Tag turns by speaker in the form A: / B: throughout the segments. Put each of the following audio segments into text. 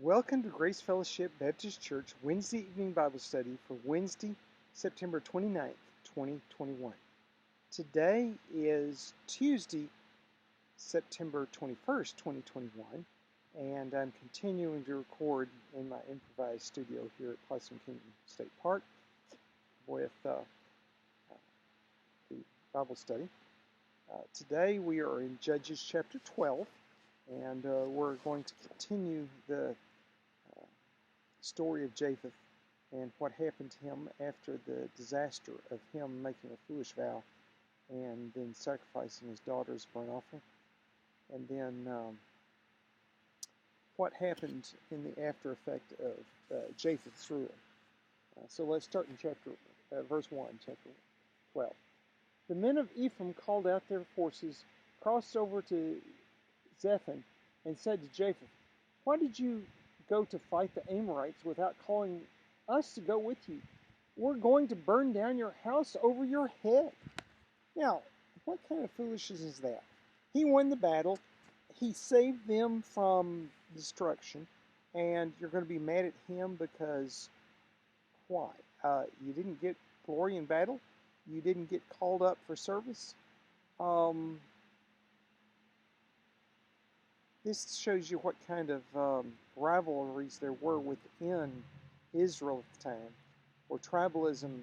A: Welcome to Grace Fellowship Baptist Church Wednesday evening Bible study for Wednesday, September 29th, 2021. Today is Tuesday, September 21st, 2021, and I'm continuing to record in my improvised studio here at Possum Kingdom State Park with the Bible study. Today we are in Judges chapter 12, and we're going to continue the story of Japheth and what happened to him after the disaster of him making a foolish vow and then sacrificing his daughter as burnt offering, and then what happened in the after effect of Japheth's rule. So let's start in verse 1, chapter 12. The men of Ephraim called out their forces, crossed over to Zethon, and said to Japheth, "Why did you go to fight the Amorites without calling us to go with you? We're going to burn down your house over your head." Now, what kind of foolishness is that? He won the battle. He saved them from destruction, and you're going to be mad at him because why? You didn't get glory in battle. You didn't get called up for service. This shows you what kind of rivalries there were within Israel at the time, where tribalism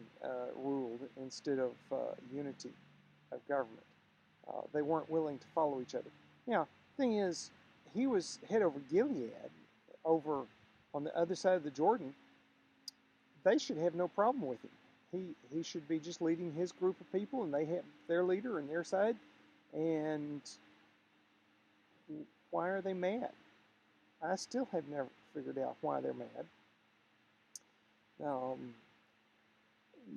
A: ruled instead of unity of government. They weren't willing to follow each other. Now, the thing is, he was head over Gilead, over on the other side of the Jordan. They should have no problem with him. He should be just leading his group of people, and they have their leader and their side. And why are they mad? I still have never figured out why they're mad.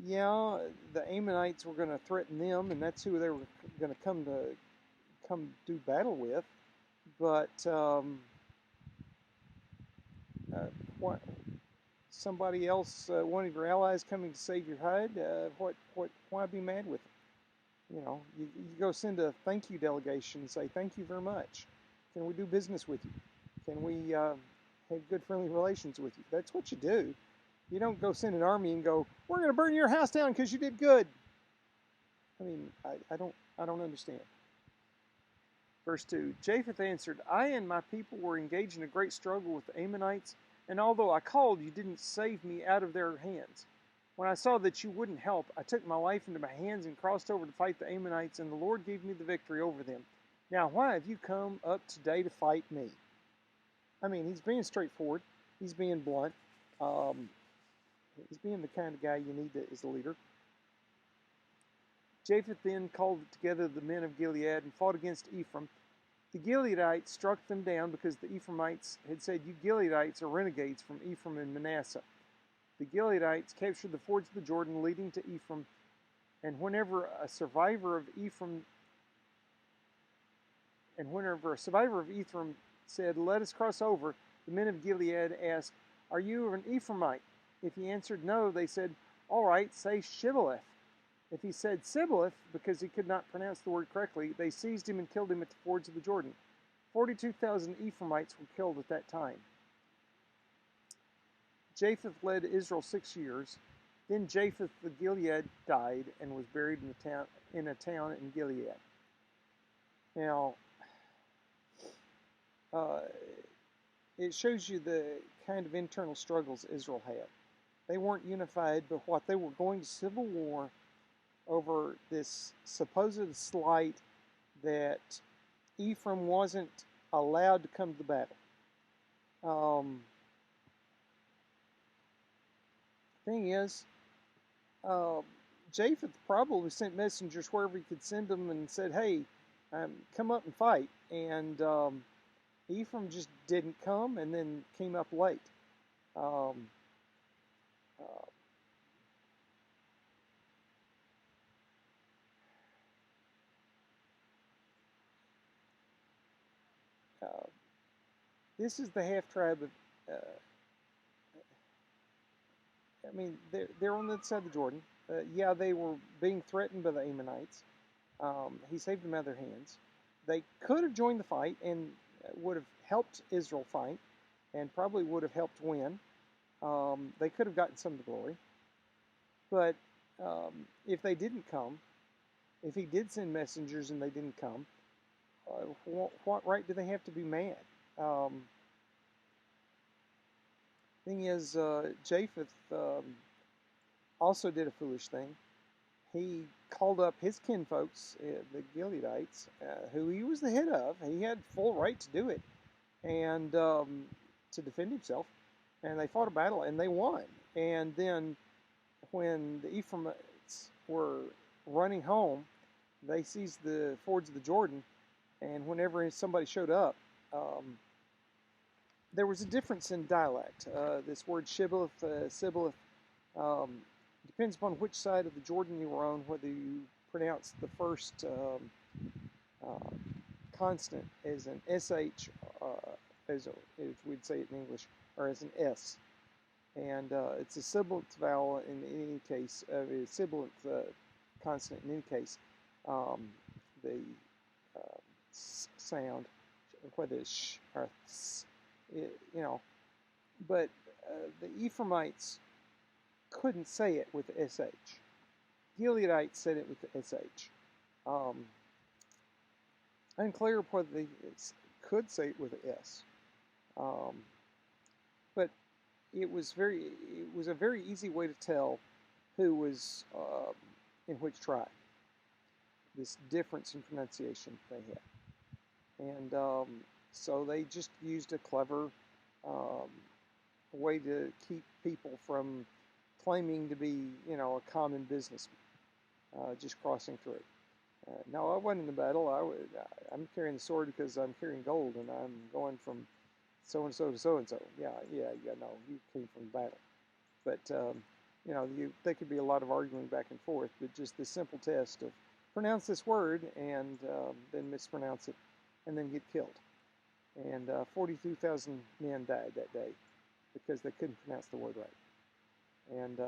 A: Yeah, the Ammonites were going to threaten them, and that's who they were going to come do battle with. But what? Somebody else, one of your allies, coming to save your hide? Why be mad with them? You know, you go send a thank you delegation and say thank you very much. Can we do business with you? Can we have good friendly relations with you? That's what you do. You don't go send an army and go, "We're going to burn your house down because you did good." I mean, I don't understand. Verse 2, Japheth answered, "I and my people were engaged in a great struggle with the Ammonites, and although I called, you didn't save me out of their hands. When I saw that you wouldn't help, I took my life into my hands and crossed over to fight the Ammonites, and the Lord gave me the victory over them. Now, why have you come up today to fight me?" I mean, he's being straightforward. He's being blunt. He's being the kind of guy you need as a leader. Japheth then called together the men of Gilead and fought against Ephraim. The Gileadites struck them down because the Ephraimites had said, "You Gileadites are renegades from Ephraim and Manasseh." The Gileadites captured the fords of the Jordan leading to Ephraim, and whenever a survivor of Ephraim said, "Let us cross over," the men of Gilead asked, "Are you an Ephraimite?" If he answered no, they said, "All right, say Shibboleth." If he said Sibboleth, because he could not pronounce the word correctly, they seized him and killed him at the fords of the Jordan. 42,000 Ephraimites were killed at that time. Japheth led Israel 6 years. Then Japheth the Gilead died and was buried in a town in Gilead. Now, it shows you the kind of internal struggles Israel had. They weren't unified, but what they were going to civil war over this supposed slight that Ephraim wasn't allowed to come to the battle. Thing is, Japheth probably sent messengers wherever he could send them and said, "Hey, come up and fight." And Ephraim just didn't come, and then came up late. This is the half tribe of. I mean, they're on the side of the Jordan. Yeah, they were being threatened by the Ammonites. He saved them out of their hands. They could have joined the fight and would have helped Israel fight, and probably would have helped win. They could have gotten some of the glory. But if they didn't come, if he did send messengers and they didn't come, what right do they have to be mad? Thing is, Japheth also did a foolish thing. He called up his kinfolks, the Gileadites, who he was the head of. He had full right to do it and to defend himself. And they fought a battle and they won. And then when the Ephraimites were running home, they seized the fords of the Jordan. And whenever somebody showed up, there was a difference in dialect. This word shibboleth, sibboleth, depends upon which side of the Jordan you were on, whether you pronounce the first consonant as an SH, as we'd say it in English, or as an S. And it's a sibilant vowel in any case, a sibilant consonant in any case. The sound, whether it's sh or th, but the Ephraimites couldn't say it with the SH. Gileadites said it with the SH. Unclear whether they could say it with an S. But it was a very easy way to tell who was in which tribe. This difference in pronunciation they had. And so they just used a clever way to keep people from claiming to be, a common businessman, just crossing through. No, I wasn't in the battle. I'm carrying the sword because I'm carrying gold, and I'm going from so and so to so and so. Yeah. No, you came from the battle. But there could be a lot of arguing back and forth. But just the simple test of pronounce this word and then mispronounce it, and then get killed. And 42,000 men died that day because they couldn't pronounce the word right. And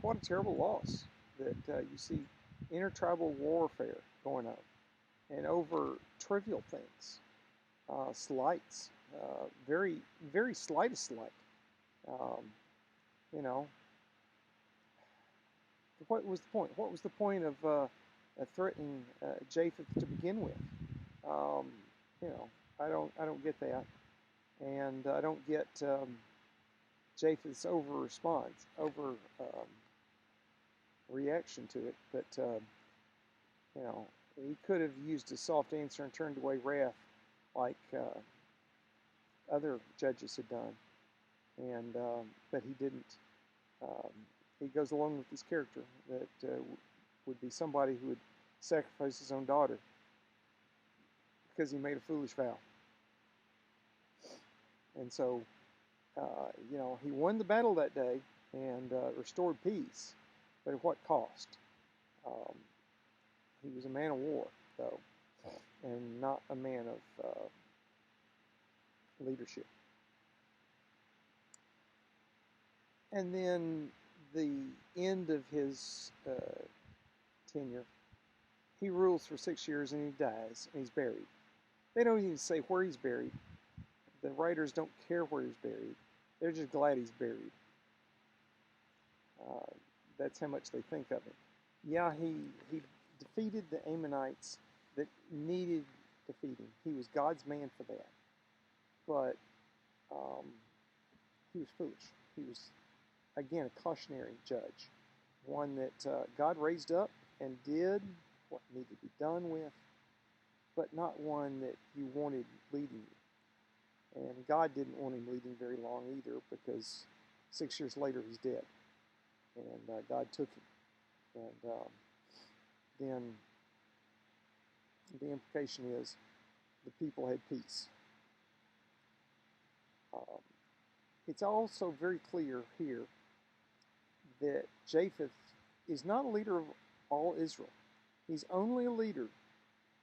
A: what a terrible loss that you see intertribal warfare going on, and over trivial things, slights, very, very slightest slight. What was the point? What was the point of threatening Japheth to begin with? I don't get that, and I don't get Japheth's reaction to it. But he could have used a soft answer and turned away wrath, like other judges had done, and but he didn't. He goes along with this character that would be somebody who would sacrifice his own daughter because he made a foolish vow. And so, he won the battle that day and restored peace, but at what cost? He was a man of war, though, and not a man of leadership. And then the end of his tenure, he rules for 6 years and he dies and he's buried. They don't even say where he's buried. The writers don't care where he's buried. They're just glad he's buried. That's how much they think of him. Yeah, he defeated the Ammonites that needed defeating. He was God's man for that. But he was foolish. He was, again, a cautionary judge. One that God raised up and did what needed to be done with, but not one that you wanted leading you. And God didn't want him leading very long either, because 6 years later he's dead. And God took him. And then the implication is the people had peace. It's also very clear here that Japheth is not a leader of all Israel. He's only a leader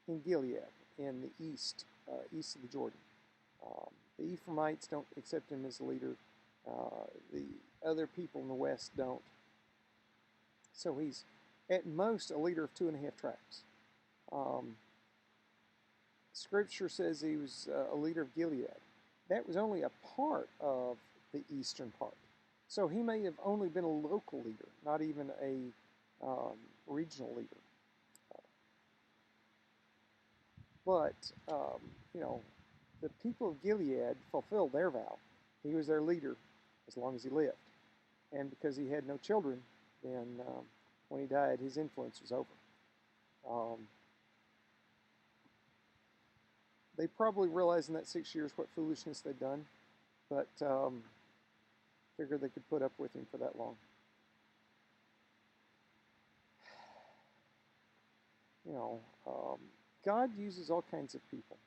A: in Gilead, in the east of the Jordan. The Ephraimites don't accept him as a leader. The other people in the west don't. So he's at most a leader of 2.5 tribes. Scripture says he was a leader of Gilead. That was only a part of the eastern part. So he may have only been a local leader, not even a regional leader. But, you know, the people of Gilead fulfilled their vow. He was their leader as long as he lived. And because he had no children, then when he died, his influence was over. They probably realized in that 6 years what foolishness they'd done, but figured they could put up with him for that long. You know, God uses all kinds of people,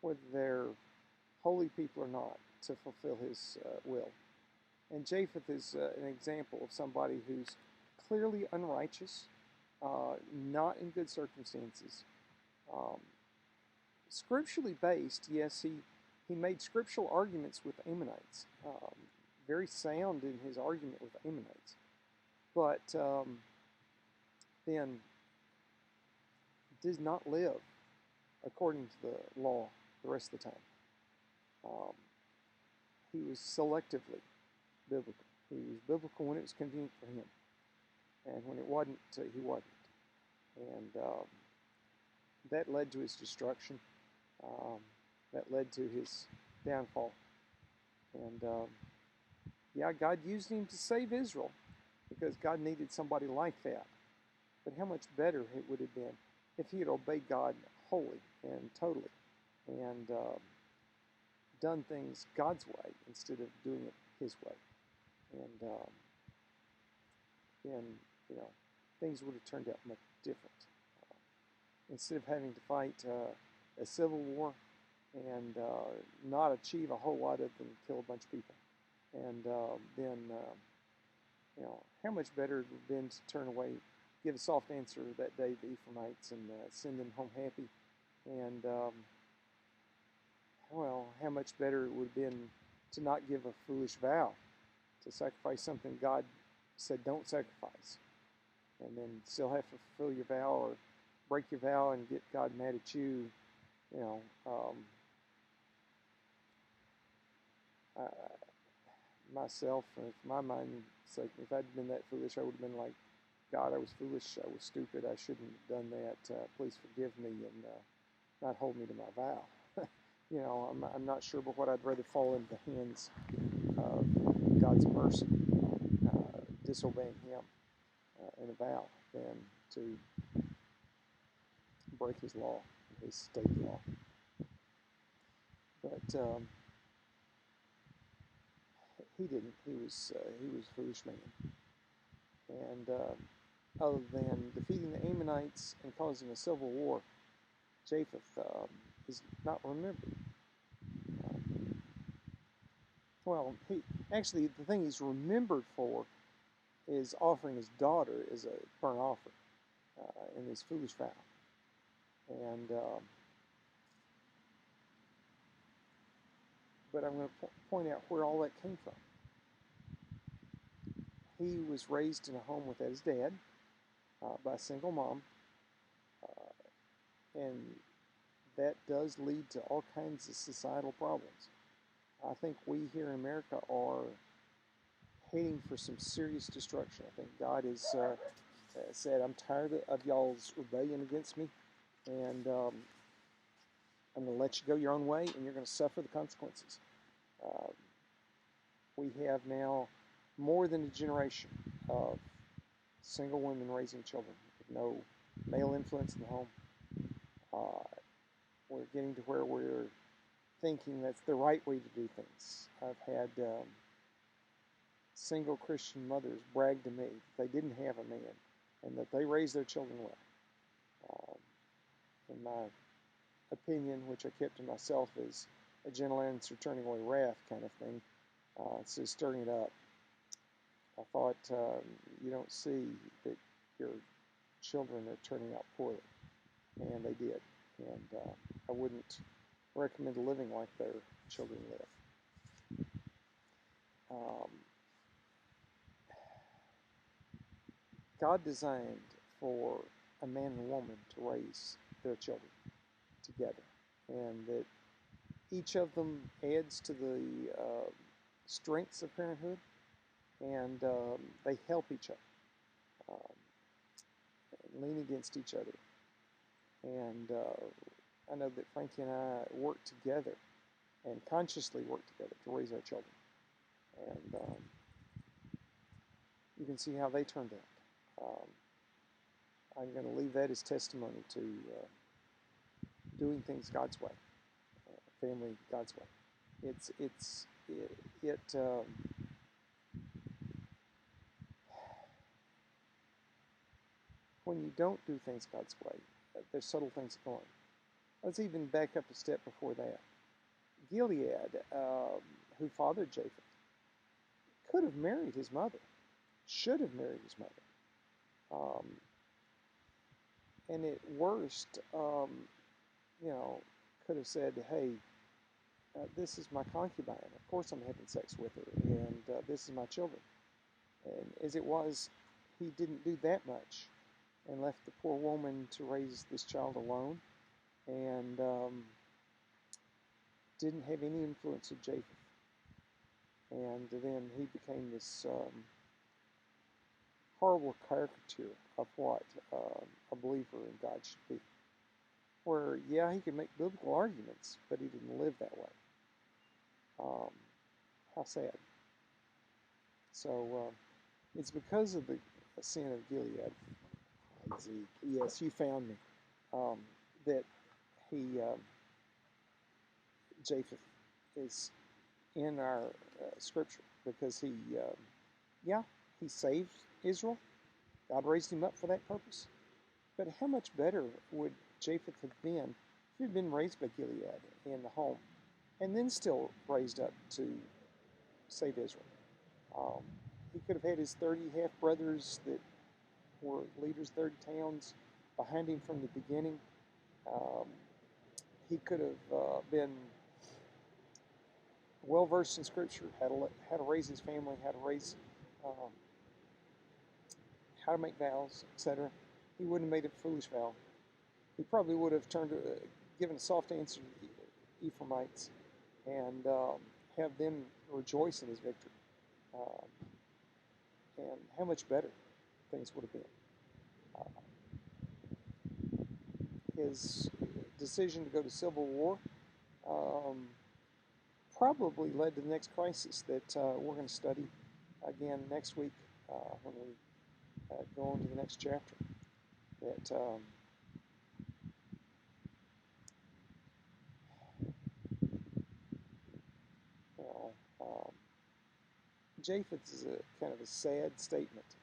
A: whether they're holy people or not, to fulfill his will. And Japheth is an example of somebody who's clearly unrighteous, not in good circumstances. Scripturally based, yes, he made scriptural arguments with the Ammonites, very sound in his argument with the Ammonites. But then did not live according to the law the rest of the time. He was selectively biblical. He was biblical when it was convenient for him, and when it wasn't, he wasn't. And that led to his destruction. That led to his downfall. And yeah, God used him to save Israel because God needed somebody like that. But how much better it would have been if he had obeyed God wholly and totally and done things God's way instead of doing it his way. And then, you know, things would have turned out much different. Instead of having to fight a civil war and not achieve a whole lot other than kill a bunch of people. And then, you know, how much better it would have been to turn away, give a soft answer that day to the Ephraimites and send them home happy. And, well, how much better it would have been to not give a foolish vow, to sacrifice something God said don't sacrifice, and then still have to fulfill your vow or break your vow and get God mad at you. You know, myself, for my mind's sake, if I'd been that foolish, I would have been like, God, I was foolish, I was stupid, I shouldn't have done that. Please forgive me and not hold me to my vow. You know, I'm not sure, but what I'd rather fall into the hands of God's mercy, disobeying Him in a vow, than to break His law, His state law. But he didn't. He was a foolish man, and other than defeating the Ammonites and causing a civil war, Japheth is not remembered. Well, he actually, the thing he's remembered for is offering his daughter as a burnt offering in his foolish vow. And but I'm going to point out where all that came from. He was raised in a home without his dad by a single mom, and that does lead to all kinds of societal problems. I think we here in America are heading for some serious destruction. I think God has said, I'm tired of y'all's rebellion against me, and I'm going to let you go your own way, and you're going to suffer the consequences. We have now more than a generation of single women raising children with no male influence in the home. We're getting to where we're thinking that's the right way to do things. I've had single Christian mothers brag to me that they didn't have a man and that they raised their children well. In my opinion, which I kept to myself, is a gentle answer turning away wrath kind of thing. It's just stirring it up. I thought you don't see that your children are turning out poorly, and they did. And I wouldn't recommend living like their children live. God designed for a man and woman to raise their children together. and that each of them adds to the strengths of parenthood, and they help each other, lean against each other. And I know that Frankie and I work together and consciously work together to raise our children. And you can see how they turned out. I'm going to leave that as testimony to doing things God's way, family God's way. When you don't do things God's way, there's subtle things going. Let's even back up a step before that. Gilead, who fathered Japheth, could have married his mother, should have married his mother. And at worst, could have said, hey, this is my concubine. Of course I'm having sex with her, and this is my children. And as it was, he didn't do that much and left the poor woman to raise this child alone, and didn't have any influence of Japheth. And then he became this horrible caricature of what a believer in God should be. Where, yeah, he could make biblical arguments, but he didn't live that way. How sad. So it's because of the sin of Gilead, yes, you found me, that Japheth is in our scripture, because he saved Israel. God raised him up for that purpose. But how much better would Japheth have been if he had been raised by Gilead in the home and then still raised up to save Israel? He could have had his 30 half-brothers that were leaders of 30 towns behind him from the beginning. He could have been well-versed in Scripture, how to raise his family, how to make vows, etc. He wouldn't have made a foolish vow. He probably would have given a soft answer to the Ephraimites and have them rejoice in his victory. And how much better things would have been. His decision to go to civil war probably led to the next crisis that we're going to study again next week when we go on to the next chapter. That Japheth is a kind of a sad statement,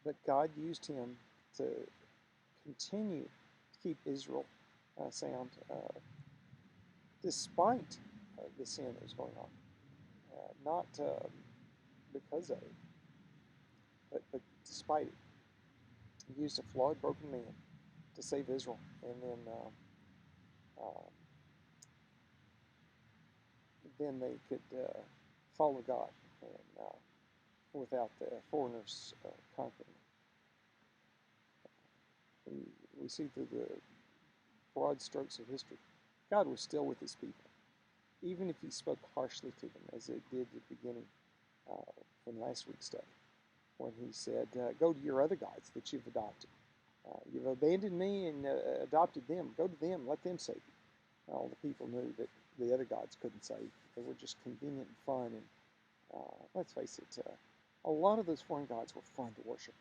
A: but God used him to continue to keep Israel sound despite the sin that was going on, not because of it, but despite it. He used a flawed, broken man to save Israel, and then they could follow God and without the foreigners conquering them. We see through the broad strokes of history, God was still with his people, even if he spoke harshly to them, as it did at the beginning in last week's study, when he said, go to your other gods that you've adopted. You've abandoned me and adopted them. Go to them. Let them save you. All the people knew that the other gods couldn't save. They were just convenient and fun. And let's face it, a lot of those foreign gods were fun to worship.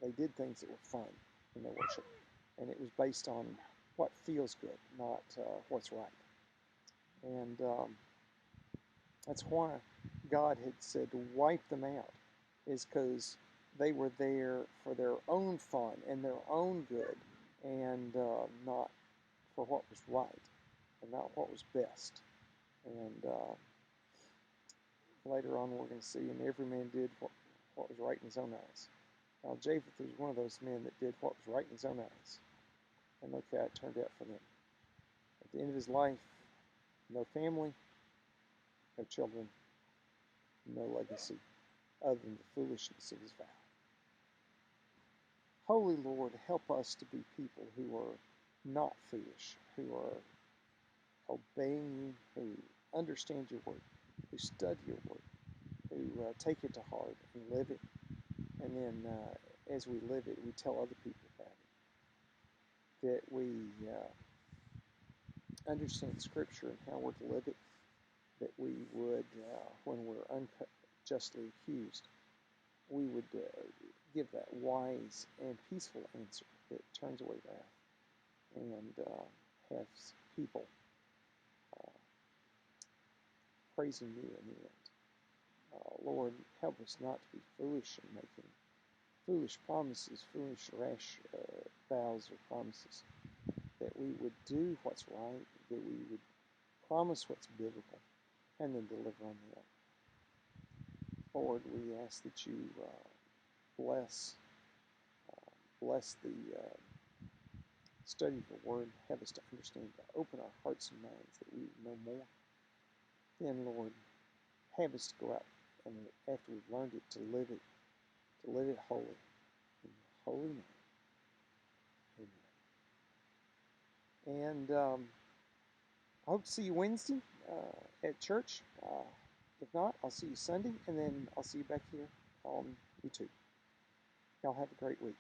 A: They did things that were fun in their worship. And it was based on what feels good, not what's right. And that's why God had said to wipe them out, is because they were there for their own fun and their own good, and not for what was right and not what was best. And later on we're going to see, and every man did what was right in his own eyes. Now Japheth was one of those men that did what was right in his own eyes. And look how it turned out for them. At the end of his life, no family, no children, no legacy, other than the foolishness of his vow. Holy Lord, help us to be people who are not foolish, who are obeying you, who understand your word, who study your word, who take it to heart and live it. And then as we live it, we tell other people about it. That we understand Scripture and how we're to live it. That we would, when we're unjustly accused, we would give that wise and peaceful answer that turns away wrath and have people uh, praising you in the end. Lord, help us not to be foolish in making foolish promises, foolish, rash vows or promises, that we would do what's right, that we would promise what's biblical, and then deliver on the other. Lord, we ask that you bless bless the study of the Word, have us to understand, to open our hearts and minds that we would know more. Then, Lord, have us to go out and after we've learned it, to live it holy. In your holy name, amen. And I hope to see you Wednesday at church. If not, I'll see you Sunday, and then I'll see you back here on YouTube. Y'all have a great week.